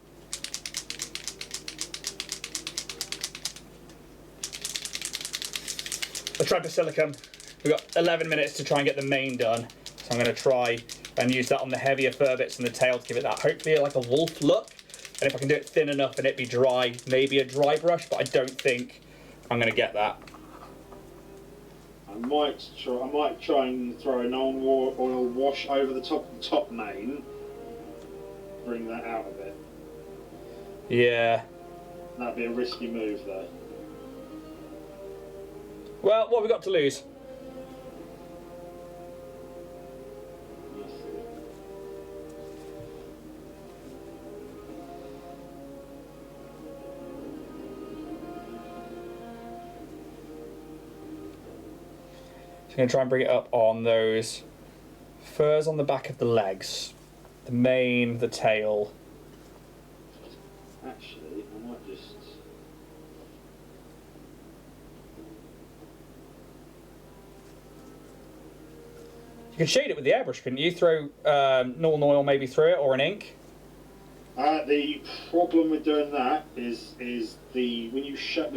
I tried Basilicum. We've got 11 minutes to try and get the mane done. So I'm going to try and use that on the heavier fur bits and the tail to give it that, hopefully, like a wolf look. And if I can do it thin enough and it be dry, maybe a dry brush, but I don't think I'm going to get that. I might try and throw an oil wash over the top mane. Bring that out a bit. Yeah. That'd be a risky move, though. Well, what have we got to lose? So I'm going to try and bring it up on those furs on the back of the legs. The mane, the tail. Actually, I might just... You could shade it with the airbrush, couldn't you? Throw normal oil maybe through it, or an ink. The problem with doing that is when you shade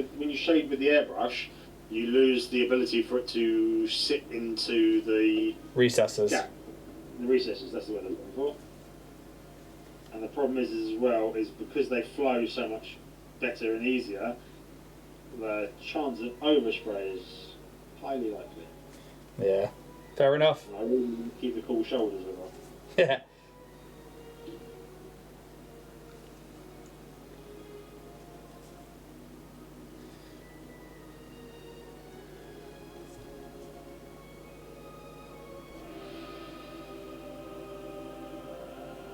with the airbrush, you lose the ability for it to sit into the Recesses. Yeah, the recesses. That's the word I'm looking for. And the problem is as well is because they flow so much better and easier, the chance of overspray is highly likely. Yeah, fair enough. And I really keep the cool shoulders as well. Yeah.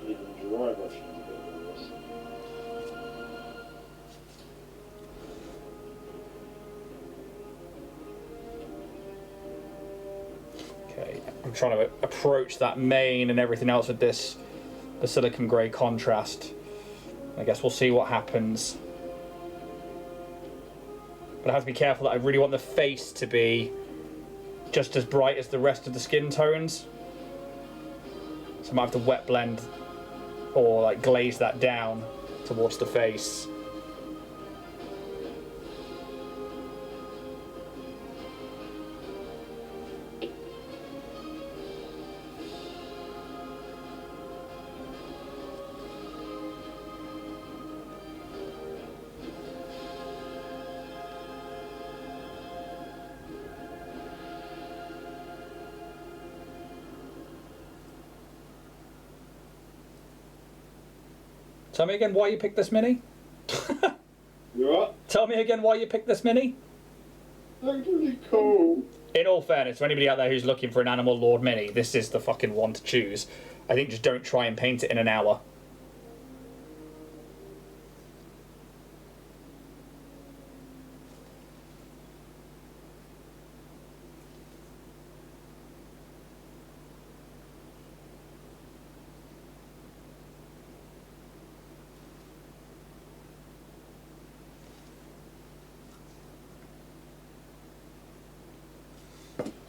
Even dry brushing is a bit of a risk. Okay, I'm trying to approach that mane and everything else with this Basilicum Grey contrast. I guess we'll see what happens. But I have to be careful that I really want the face to be just as bright as the rest of the skin tones. So I might have to wet blend or like glaze that down towards the face. Tell me again why you picked this mini? You what? Tell me again why you picked this mini? That's really cool. In all fairness, to anybody out there who's looking for an Animal Lord mini, this is the fucking one to choose. I think just don't try and paint it in an hour.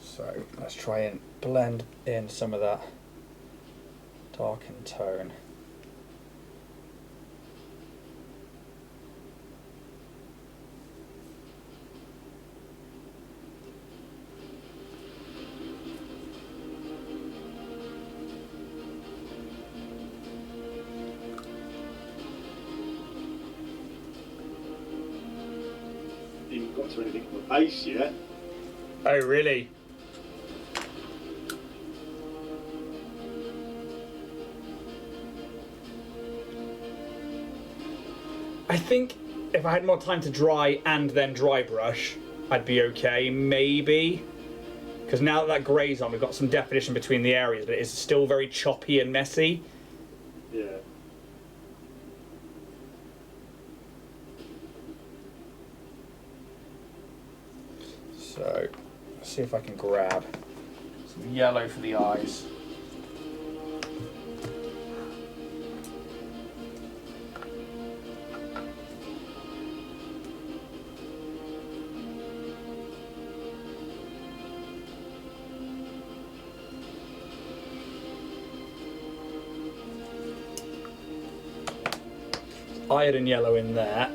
So let's try and blend in some of that darkened tone. to anything on the base yet. Oh, really? I think if I had more time to dry and then dry brush, I'd be okay, maybe. Because now that that grey's on, we've got some definition between the areas, but it's still very choppy and messy. Yeah. So, let's see if I can grab some yellow for the eyes. Iron yellow in there.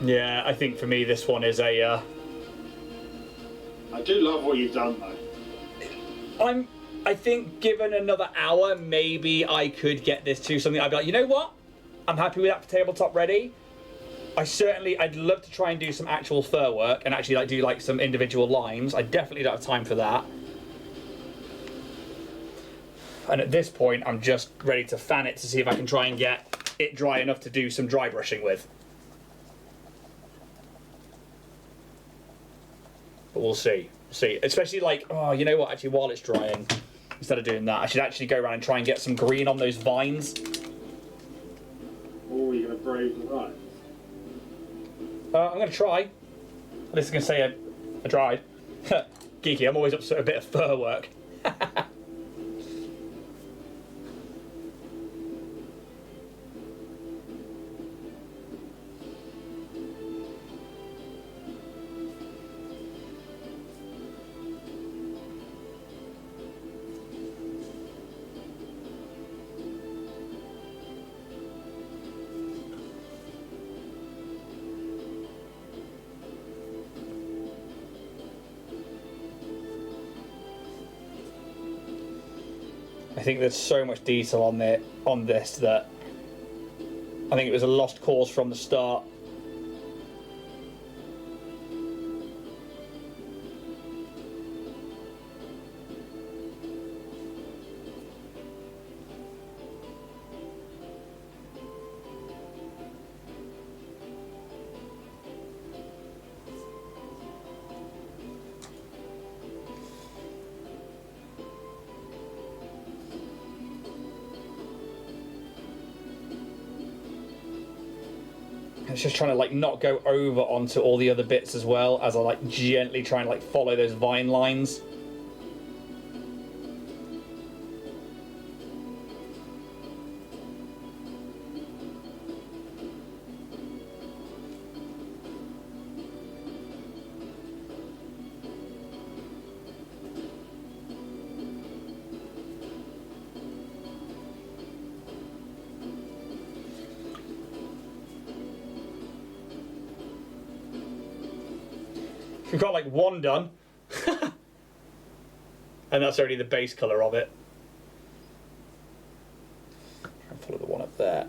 Yeah, I think for me this one is a. I do love what you've done though. I think given another hour, maybe I could get this to something. I'd be like, you know what? I'm happy with that for tabletop ready. I'd love to try and do some actual fur work and actually do some individual lines. I definitely don't have time for that. And at this point, I'm just ready to fan it to see if I can try and get it dry enough to do some dry brushing with. But we'll see. We'll see. Especially oh, you know what? Actually, while it's drying, instead of doing that, I should actually go around and try and get some green on those vines. Oh, you're going to brave the vines? I'm going to try. At least I can say I tried. Geeky, I'm always up to a bit of fur work. I think there's so much detail on this that I think it was a lost cause from the start. It's just trying to not go over onto all the other bits as well as I gently try and follow those vine lines. We've got one done. And that's already the base colour of it. Try and follow the one up there.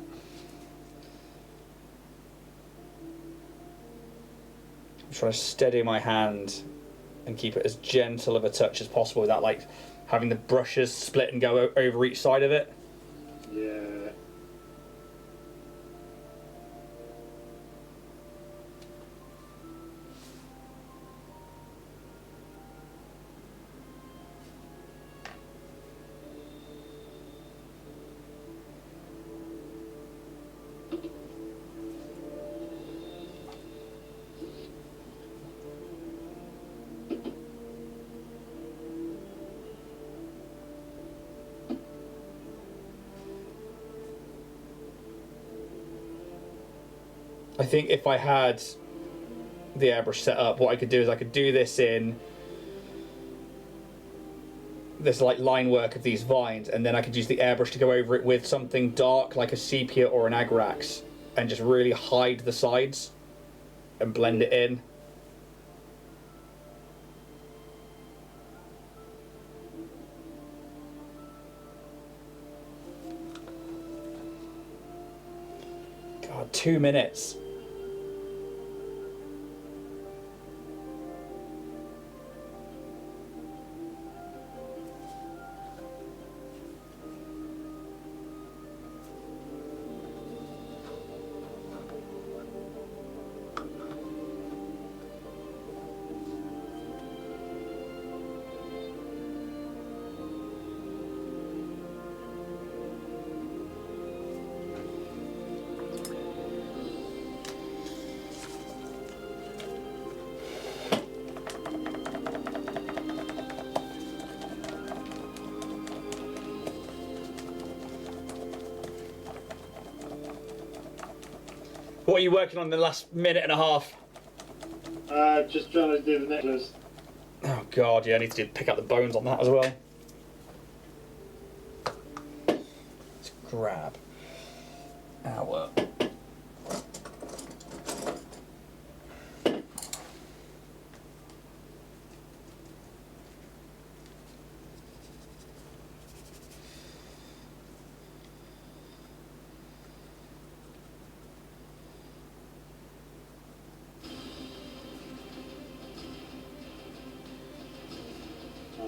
I'm trying to steady my hand and keep it as gentle of a touch as possible without having the brushes split and go over each side of it. Yeah. I think if I had the airbrush set up, what I could do is I could do this in this line work of these vines, and then I could use the airbrush to go over it with something dark like a sepia or an agrax and just really hide the sides and blend it in. 2 minutes. What are you working on in the last minute and a half? Just trying to do the necklace. Oh god, yeah, I need to pick up the bones on that as well. Let's grab our...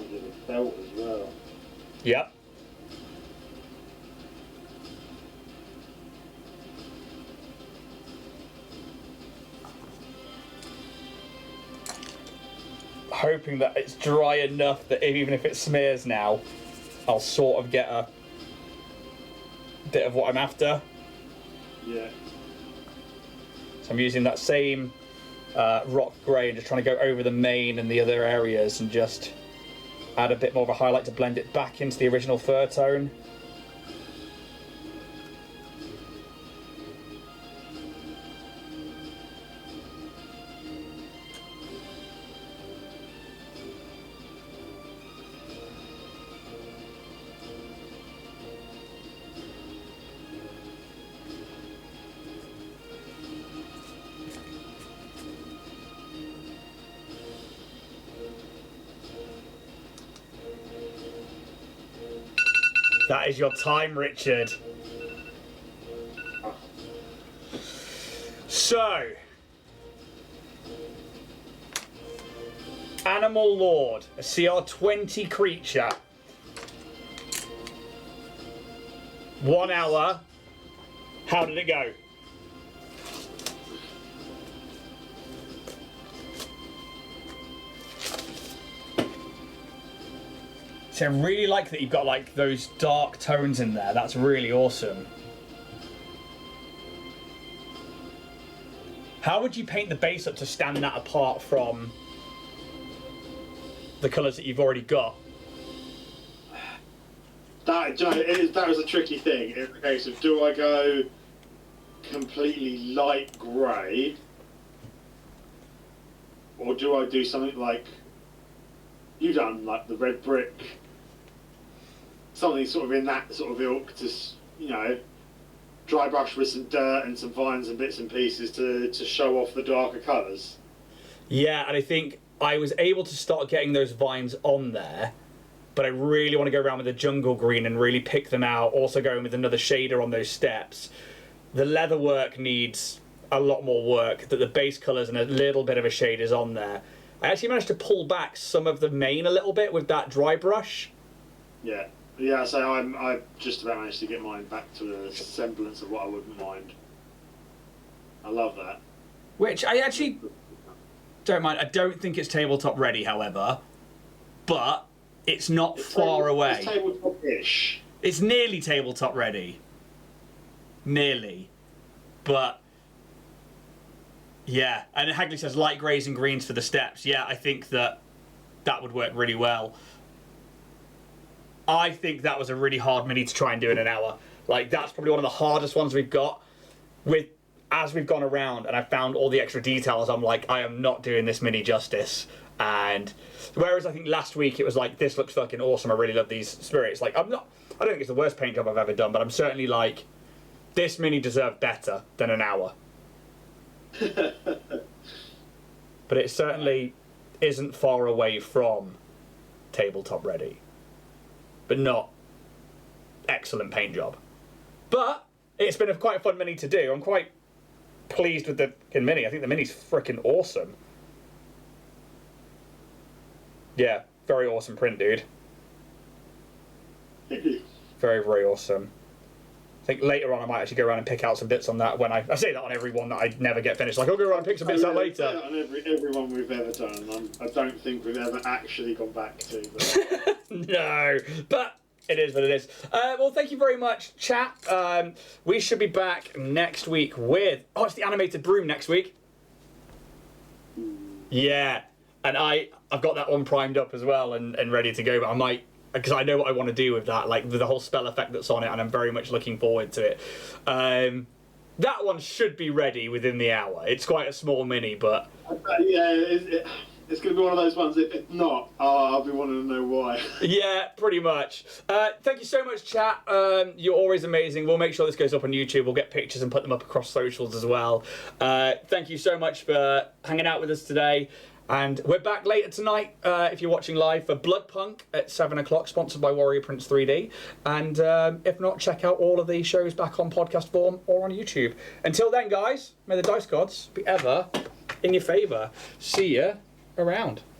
Do the belt as well. Yep. Hoping that it's dry enough that even if it smears now, I'll sort of get a bit of what I'm after. Yeah. So I'm using that same rock grey and just trying to go over the mane and the other areas and just add a bit more of a highlight to blend it back into the original fur tone. That is your time, Richard. So, Animal Lord, a CR20 creature. 1 hour. How did it go? So I really like that you've got like those dark tones in there. That's really awesome. How would you paint the base up to stand that apart from the colours that you've already got? That was a tricky thing. In the case of, do I go completely light grey, or do I do something like you've done, like the red brick? Something sort of in that sort of ilk to, you know, dry brush with some dirt and some vines and bits and pieces to show off the darker colours. Yeah, and I think I was able to start getting those vines on there, but I really want to go around with the jungle green and really pick them out, also going with another shader on those steps. The leather work needs a lot more work, that the base colours and a little bit of a shade is on there. I actually managed to pull back some of the mane a little bit with that dry brush. Yeah. Yeah, so I just about managed to get mine back to a semblance of what I wouldn't mind. I love that. Which I actually don't mind. I don't think it's tabletop ready, however, but it's not far away. It's tabletop-ish. It's nearly tabletop ready. Nearly. But yeah, and Hagley says light greys and greens for the steps. Yeah, I think that would work really well. I think that was a really hard mini to try and do in an hour. Like, that's probably one of the hardest ones we've got. As we've gone around and I've found all the extra details, I'm like, I am not doing this mini justice. And whereas I think last week it was like, this looks fucking awesome, I really love these spirits. Like, I don't think it's the worst paint job I've ever done, but I'm certainly like, this mini deserved better than an hour. But it certainly isn't far away from tabletop ready. But not excellent paint job. But it's been quite a fun mini to do. I'm quite pleased with the mini. I think the mini's freaking awesome. Yeah, very awesome print, dude. Thank you. Very, very awesome. I think later on I might actually go around and pick out some bits on that when I say that on every one that I never get finished. Like, I'll go around and pick some bits out later. On every one we've ever done. I don't think we've ever actually gone back to. But... No, but it is what it is. Well, thank you very much, chat. We should be back next week with... Oh, it's the animated broom next week. Yeah, and I've got that one primed up as well and ready to go, but I might... Because I know what I want to do with that, like with the whole spell effect that's on it, and I'm very much looking forward to it. That one should be ready within the hour. It's quite a small mini, but... Yeah, it's going to be one of those ones, if it's not, I'll be wanting to know why. Yeah, pretty much. Thank you so much, chat. You're always amazing. We'll make sure this goes up on YouTube. We'll get pictures and put them up across socials as well. Thank you so much for hanging out with us today. And we're back later tonight, if you're watching live, for Bloodpunk at 7 o'clock, sponsored by Warrior Prince 3D. And if not, check out all of these shows back on podcast form or on YouTube. Until then, guys, may the dice gods be ever in your favour. See ya around.